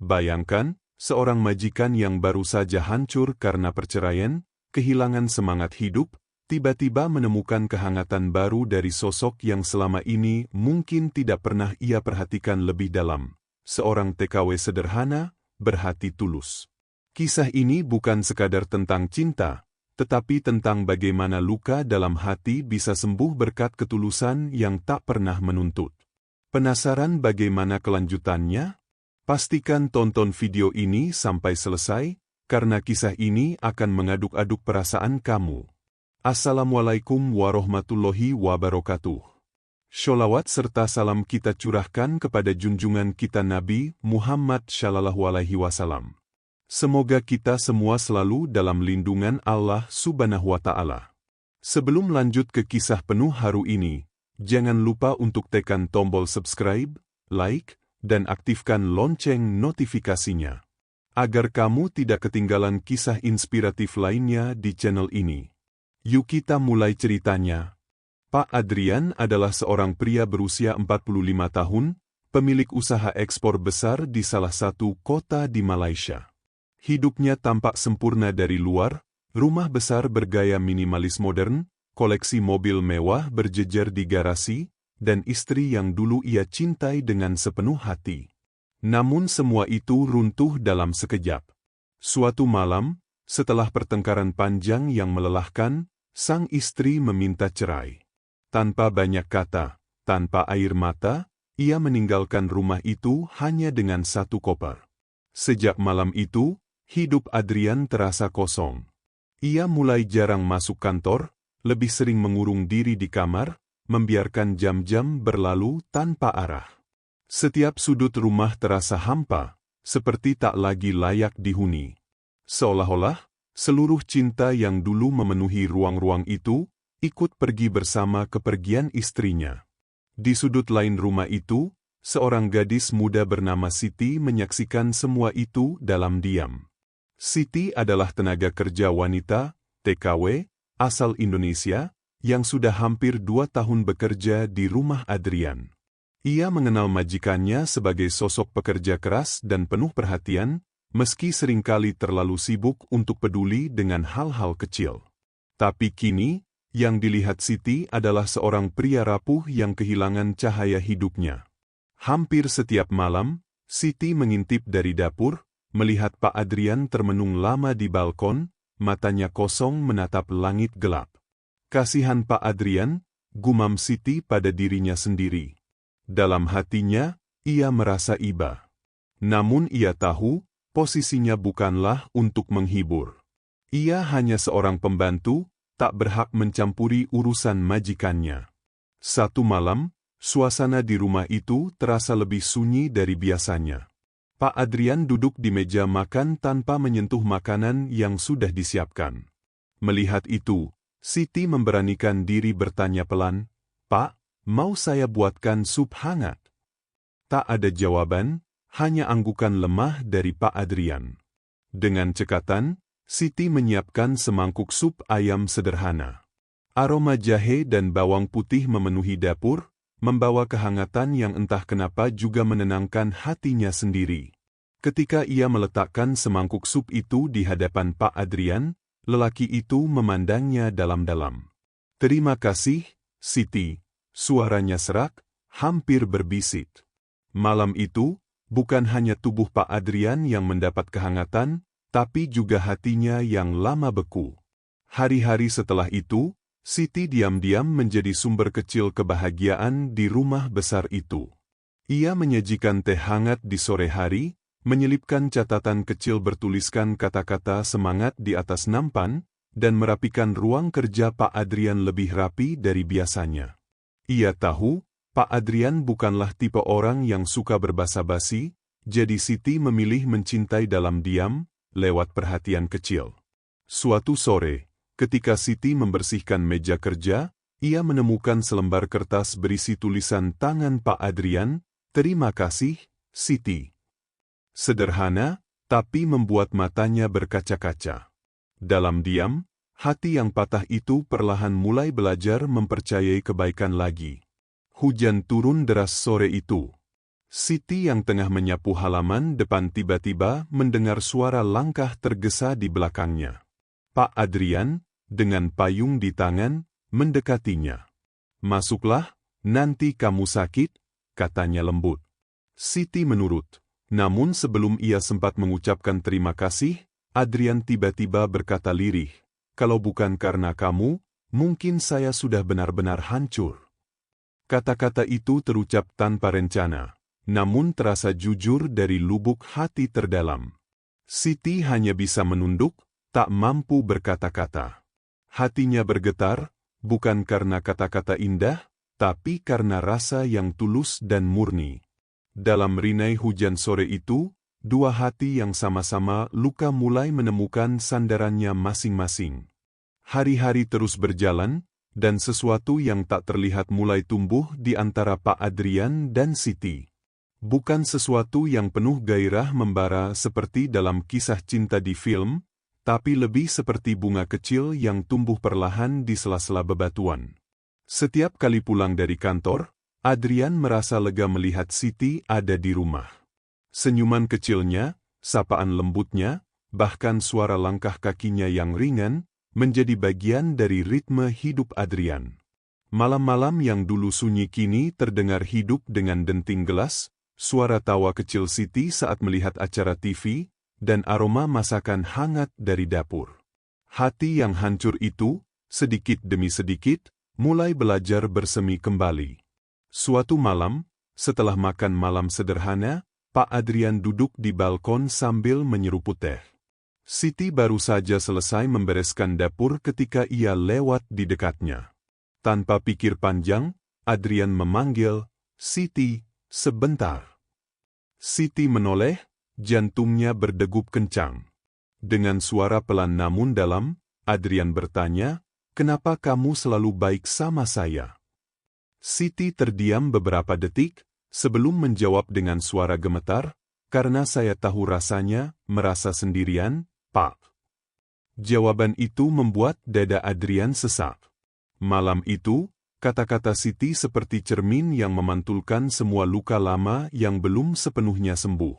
Bayangkan, seorang majikan yang baru saja hancur karena perceraian, kehilangan semangat hidup, tiba-tiba menemukan kehangatan baru dari sosok yang selama ini mungkin tidak pernah ia perhatikan lebih dalam. Seorang TKW sederhana, berhati tulus. Kisah ini bukan sekadar tentang cinta, tetapi tentang bagaimana luka dalam hati bisa sembuh berkat ketulusan yang tak pernah menuntut. Penasaran bagaimana kelanjutannya? Pastikan tonton video ini sampai selesai, karena kisah ini akan mengaduk-aduk perasaan kamu. Assalamualaikum warahmatullahi wabarakatuh. Sholawat serta salam kita curahkan kepada junjungan kita Nabi Muhammad SAW. Semoga kita semua selalu dalam lindungan Allah Subhanahu wa Ta'ala. Sebelum lanjut ke kisah penuh haru ini, jangan lupa untuk tekan tombol subscribe, like, dan aktifkan lonceng notifikasinya, agar kamu tidak ketinggalan kisah inspiratif lainnya di channel ini. Yuk kita mulai ceritanya. Pak Adrian adalah seorang pria berusia 45 tahun, pemilik usaha ekspor besar di salah satu kota di Malaysia. Hidupnya tampak sempurna dari luar, rumah besar bergaya minimalis modern, koleksi mobil mewah berjejer di garasi, dan istri yang dulu ia cintai dengan sepenuh hati. Namun semua itu runtuh dalam sekejap. Suatu malam, setelah pertengkaran panjang yang melelahkan, sang istri meminta cerai. Tanpa banyak kata, tanpa air mata, ia meninggalkan rumah itu hanya dengan satu koper. Sejak malam itu, hidup Adrian terasa kosong. Ia mulai jarang masuk kantor, lebih sering mengurung diri di kamar, membiarkan jam-jam berlalu tanpa arah. Setiap sudut rumah terasa hampa, seperti tak lagi layak dihuni. Seolah-olah, seluruh cinta yang dulu memenuhi ruang-ruang itu, ikut pergi bersama kepergian istrinya. Di sudut lain rumah itu, seorang gadis muda bernama Siti menyaksikan semua itu dalam diam. Siti adalah tenaga kerja wanita, TKW, asal Indonesia, yang sudah hampir 2 tahun bekerja di rumah Adrian. Ia mengenal majikannya sebagai sosok pekerja keras dan penuh perhatian, meski seringkali terlalu sibuk untuk peduli dengan hal-hal kecil. Tapi kini, yang dilihat Siti adalah seorang pria rapuh yang kehilangan cahaya hidupnya. Hampir setiap malam, Siti mengintip dari dapur, melihat Pak Adrian termenung lama di balkon, matanya kosong menatap langit gelap. Kasihan Pak Adrian, gumam Siti pada dirinya sendiri. Dalam hatinya, ia merasa iba. Namun ia tahu, posisinya bukanlah untuk menghibur. Ia hanya seorang pembantu, tak berhak mencampuri urusan majikannya. Satu malam, suasana di rumah itu terasa lebih sunyi dari biasanya. Pak Adrian duduk di meja makan tanpa menyentuh makanan yang sudah disiapkan. Melihat itu, Siti memberanikan diri bertanya pelan, "Pak, mau saya buatkan sup hangat?" Tak ada jawaban, hanya anggukan lemah dari Pak Adrian. Dengan cekatan, Siti menyiapkan semangkuk sup ayam sederhana. Aroma jahe dan bawang putih memenuhi dapur, membawa kehangatan yang entah kenapa juga menenangkan hatinya sendiri. Ketika ia meletakkan semangkuk sup itu di hadapan Pak Adrian, lelaki itu memandangnya dalam-dalam. "Terima kasih, Siti," suaranya serak, hampir berbisik. Malam itu, bukan hanya tubuh Pak Adrian yang mendapat kehangatan, tapi juga hatinya yang lama beku. Hari-hari setelah itu, Siti diam-diam menjadi sumber kecil kebahagiaan di rumah besar itu. Ia menyajikan teh hangat di sore hari, menyelipkan catatan kecil bertuliskan kata-kata semangat di atas nampan, dan merapikan ruang kerja Pak Adrian lebih rapi dari biasanya. Ia tahu, Pak Adrian bukanlah tipe orang yang suka berbasa-basi, jadi Siti memilih mencintai dalam diam, lewat perhatian kecil. Suatu sore, ketika Siti membersihkan meja kerja, ia menemukan selembar kertas berisi tulisan tangan Pak Adrian, "Terima kasih, Siti." Sederhana, tapi membuat matanya berkaca-kaca. Dalam diam, hati yang patah itu perlahan mulai belajar mempercayai kebaikan lagi. Hujan turun deras sore itu. Siti yang tengah menyapu halaman depan tiba-tiba mendengar suara langkah tergesa di belakangnya. Pak Adrian, dengan payung di tangan, mendekatinya. "Masuklah, nanti kamu sakit," katanya lembut. Siti menurut. Namun sebelum ia sempat mengucapkan terima kasih, Adrian tiba-tiba berkata lirih, "Kalau bukan karena kamu, mungkin saya sudah benar-benar hancur." Kata-kata itu terucap tanpa rencana, namun terasa jujur dari lubuk hati terdalam. Siti hanya bisa menunduk, tak mampu berkata-kata. Hatinya bergetar, bukan karena kata-kata indah, tapi karena rasa yang tulus dan murni. Dalam rinai hujan sore itu, dua hati yang sama-sama luka mulai menemukan sandarannya masing-masing. Hari-hari terus berjalan, dan sesuatu yang tak terlihat mulai tumbuh di antara Pak Adrian dan Siti. Bukan sesuatu yang penuh gairah membara seperti dalam kisah cinta di film, tapi lebih seperti bunga kecil yang tumbuh perlahan di sela-sela bebatuan. Setiap kali pulang dari kantor, Adrian merasa lega melihat Siti ada di rumah. Senyuman kecilnya, sapaan lembutnya, bahkan suara langkah kakinya yang ringan, menjadi bagian dari ritme hidup Adrian. Malam-malam yang dulu sunyi kini terdengar hidup dengan denting gelas, suara tawa kecil Siti saat melihat acara TV, dan aroma masakan hangat dari dapur. Hati yang hancur itu, sedikit demi sedikit, mulai belajar bersemi kembali. Suatu malam, setelah makan malam sederhana, Pak Adrian duduk di balkon sambil menyeruput teh. Siti baru saja selesai membereskan dapur ketika ia lewat di dekatnya. Tanpa pikir panjang, Adrian memanggil, "Siti, sebentar." Siti menoleh, jantungnya berdegup kencang. Dengan suara pelan namun dalam, Adrian bertanya, "Kenapa kamu selalu baik sama saya?" Siti terdiam beberapa detik, sebelum menjawab dengan suara gemetar, "Karena saya tahu rasanya, merasa sendirian, Pak." Jawaban itu membuat dada Adrian sesak. Malam itu, kata-kata Siti seperti cermin yang memantulkan semua luka lama yang belum sepenuhnya sembuh.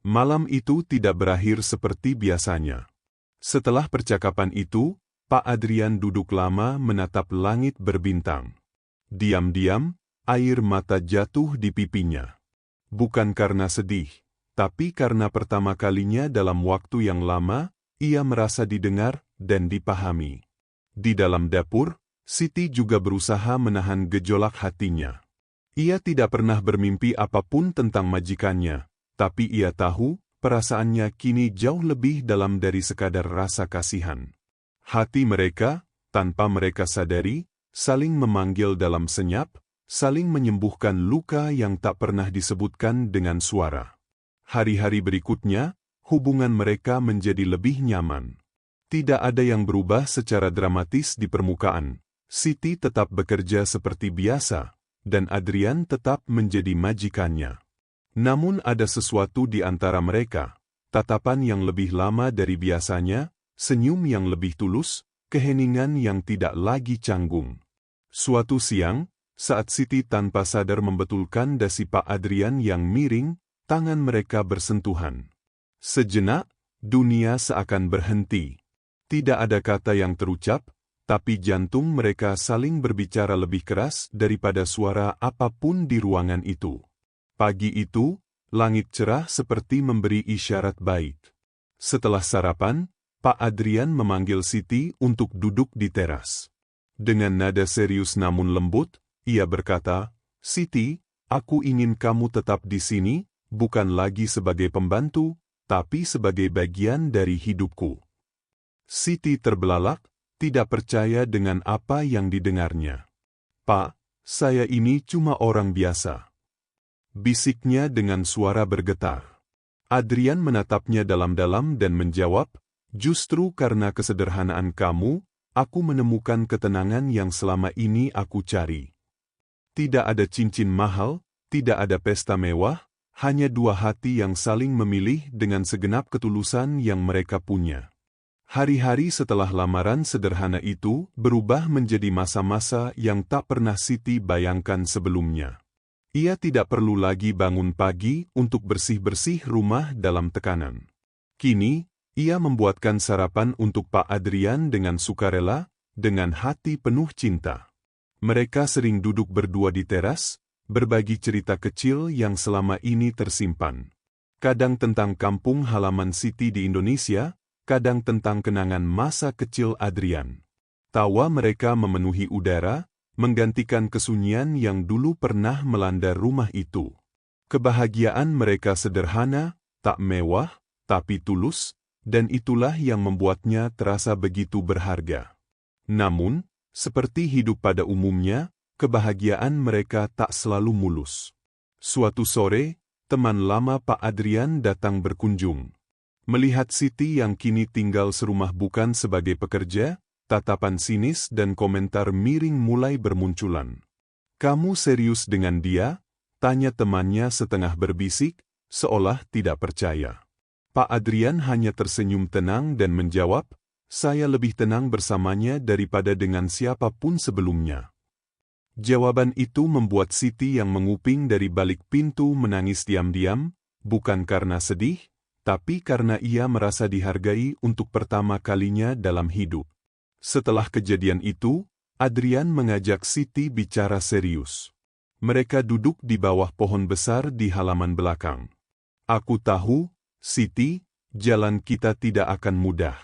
Malam itu tidak berakhir seperti biasanya. Setelah percakapan itu, Pak Adrian duduk lama menatap langit berbintang. Diam-diam, air mata jatuh di pipinya. Bukan karena sedih, tapi karena pertama kalinya dalam waktu yang lama, ia merasa didengar dan dipahami. Di dalam dapur, Siti juga berusaha menahan gejolak hatinya. Ia tidak pernah bermimpi apapun tentang majikannya, tapi ia tahu, perasaannya kini jauh lebih dalam dari sekadar rasa kasihan. Hati mereka, tanpa mereka sadari, saling memanggil dalam senyap, saling menyembuhkan luka yang tak pernah disebutkan dengan suara. Hari-hari berikutnya, hubungan mereka menjadi lebih nyaman. Tidak ada yang berubah secara dramatis di permukaan. Siti tetap bekerja seperti biasa, dan Adrian tetap menjadi majikannya. Namun ada sesuatu di antara mereka, tatapan yang lebih lama dari biasanya, senyum yang lebih tulus, keheningan yang tidak lagi canggung. Suatu siang, saat Siti tanpa sadar membetulkan dasi Pak Adrian yang miring, tangan mereka bersentuhan. Sejenak, dunia seakan berhenti. Tidak ada kata yang terucap, tapi jantung mereka saling berbicara lebih keras daripada suara apapun di ruangan itu. Pagi itu, langit cerah seperti memberi isyarat baik. Setelah sarapan, Pak Adrian memanggil Siti untuk duduk di teras. Dengan nada serius namun lembut, ia berkata, "Siti, aku ingin kamu tetap di sini, bukan lagi sebagai pembantu, tapi sebagai bagian dari hidupku." Siti terbelalak, tidak percaya dengan apa yang didengarnya. "Pak, saya ini cuma orang biasa," bisiknya dengan suara bergetar. Adrian menatapnya dalam-dalam dan menjawab, "Justru karena kesederhanaan kamu, aku menemukan ketenangan yang selama ini aku cari." Tidak ada cincin mahal, tidak ada pesta mewah, hanya dua hati yang saling memilih dengan segenap ketulusan yang mereka punya. Hari-hari setelah lamaran sederhana itu berubah menjadi masa-masa yang tak pernah Siti bayangkan sebelumnya. Ia tidak perlu lagi bangun pagi untuk bersih-bersih rumah dalam tekanan. Kini, ia membuatkan sarapan untuk Pak Adrian dengan sukarela, dengan hati penuh cinta. Mereka sering duduk berdua di teras, berbagi cerita kecil yang selama ini tersimpan. Kadang tentang kampung halaman Siti di Indonesia, kadang tentang kenangan masa kecil Adrian. Tawa mereka memenuhi udara, menggantikan kesunyian yang dulu pernah melanda rumah itu. Kebahagiaan mereka sederhana, tak mewah, tapi tulus, dan itulah yang membuatnya terasa begitu berharga. Namun, seperti hidup pada umumnya, kebahagiaan mereka tak selalu mulus. Suatu sore, teman lama Pak Adrian datang berkunjung. Melihat Siti yang kini tinggal serumah bukan sebagai pekerja, tatapan sinis dan komentar miring mulai bermunculan. "Kamu serius dengan dia?" tanya temannya setengah berbisik, seolah tidak percaya. Pak Adrian hanya tersenyum tenang dan menjawab, "Saya lebih tenang bersamanya daripada dengan siapapun sebelumnya." Jawaban itu membuat Siti yang menguping dari balik pintu menangis diam-diam, bukan karena sedih, tapi karena ia merasa dihargai untuk pertama kalinya dalam hidup. Setelah kejadian itu, Adrian mengajak Siti bicara serius. Mereka duduk di bawah pohon besar di halaman belakang. "Aku tahu, Siti, jalan kita tidak akan mudah.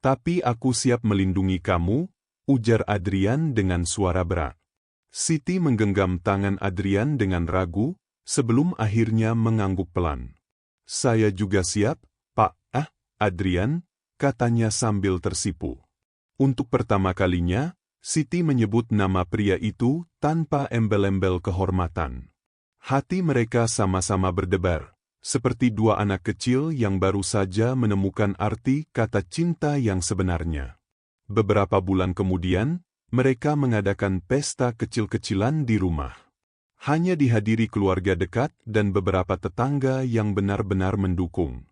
Tapi aku siap melindungi kamu," ujar Adrian dengan suara berat. Siti menggenggam tangan Adrian dengan ragu, sebelum akhirnya mengangguk pelan. "Saya juga siap, Pak." Adrian," katanya sambil tersipu. Untuk pertama kalinya, Siti menyebut nama pria itu tanpa embel-embel kehormatan. Hati mereka sama-sama berdebar, seperti dua anak kecil yang baru saja menemukan arti kata cinta yang sebenarnya. Beberapa bulan kemudian, mereka mengadakan pesta kecil-kecilan di rumah. Hanya dihadiri keluarga dekat dan beberapa tetangga yang benar-benar mendukung.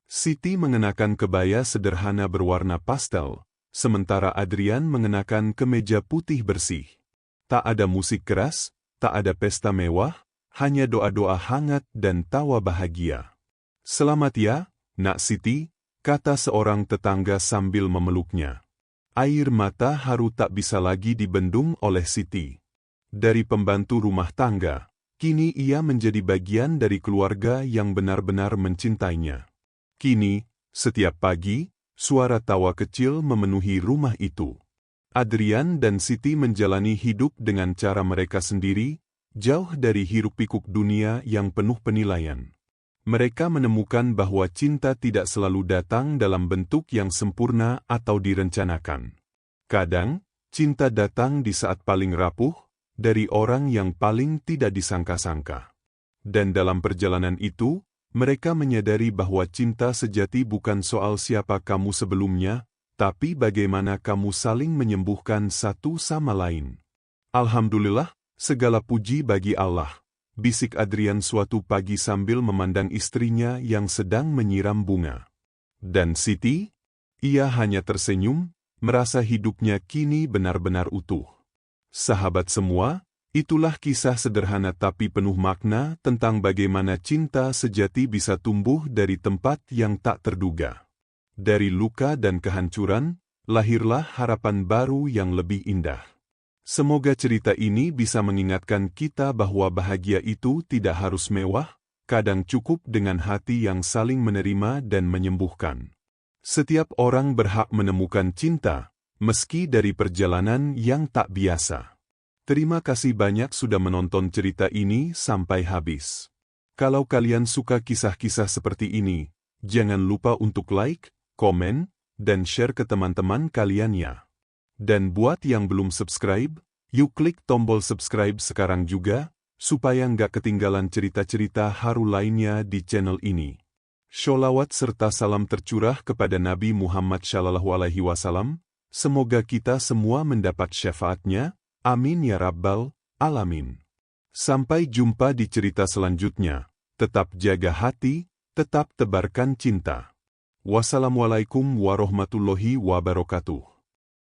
Siti mengenakan kebaya sederhana berwarna pastel, sementara Adrian mengenakan kemeja putih bersih. Tak ada musik keras, tak ada pesta mewah, hanya doa-doa hangat dan tawa bahagia. "Selamat ya, Nak Siti," kata seorang tetangga sambil memeluknya. Air mata haru tak bisa lagi dibendung oleh Siti. Dari pembantu rumah tangga, kini ia menjadi bagian dari keluarga yang benar-benar mencintainya. Kini, setiap pagi, suara tawa kecil memenuhi rumah itu. Adrian dan Siti menjalani hidup dengan cara mereka sendiri, jauh dari hiruk-pikuk dunia yang penuh penilaian. Mereka menemukan bahwa cinta tidak selalu datang dalam bentuk yang sempurna atau direncanakan. Kadang, cinta datang di saat paling rapuh, dari orang yang paling tidak disangka-sangka. Dan dalam perjalanan itu, mereka menyadari bahwa cinta sejati bukan soal siapa kamu sebelumnya, tapi bagaimana kamu saling menyembuhkan satu sama lain. "Alhamdulillah, segala puji bagi Allah," bisik Adrian suatu pagi sambil memandang istrinya yang sedang menyiram bunga. Dan Siti? Ia hanya tersenyum, merasa hidupnya kini benar-benar utuh. Sahabat semua, itulah kisah sederhana tapi penuh makna tentang bagaimana cinta sejati bisa tumbuh dari tempat yang tak terduga. Dari luka dan kehancuran, lahirlah harapan baru yang lebih indah. Semoga cerita ini bisa mengingatkan kita bahwa bahagia itu tidak harus mewah, kadang cukup dengan hati yang saling menerima dan menyembuhkan. Setiap orang berhak menemukan cinta, meski dari perjalanan yang tak biasa. Terima kasih banyak sudah menonton cerita ini sampai habis. Kalau kalian suka kisah-kisah seperti ini, jangan lupa untuk like, komen, dan share ke teman-teman kalian ya. Dan buat yang belum subscribe, yuk klik tombol subscribe sekarang juga, supaya nggak ketinggalan cerita-cerita haru lainnya di channel ini. Sholawat serta salam tercurah kepada Nabi Muhammad SAW, semoga kita semua mendapat syafaatnya. Amin ya Rabbal Alamin. Sampai jumpa di cerita selanjutnya. Tetap jaga hati, tetap tebarkan cinta. Wassalamualaikum warahmatullahi wabarakatuh.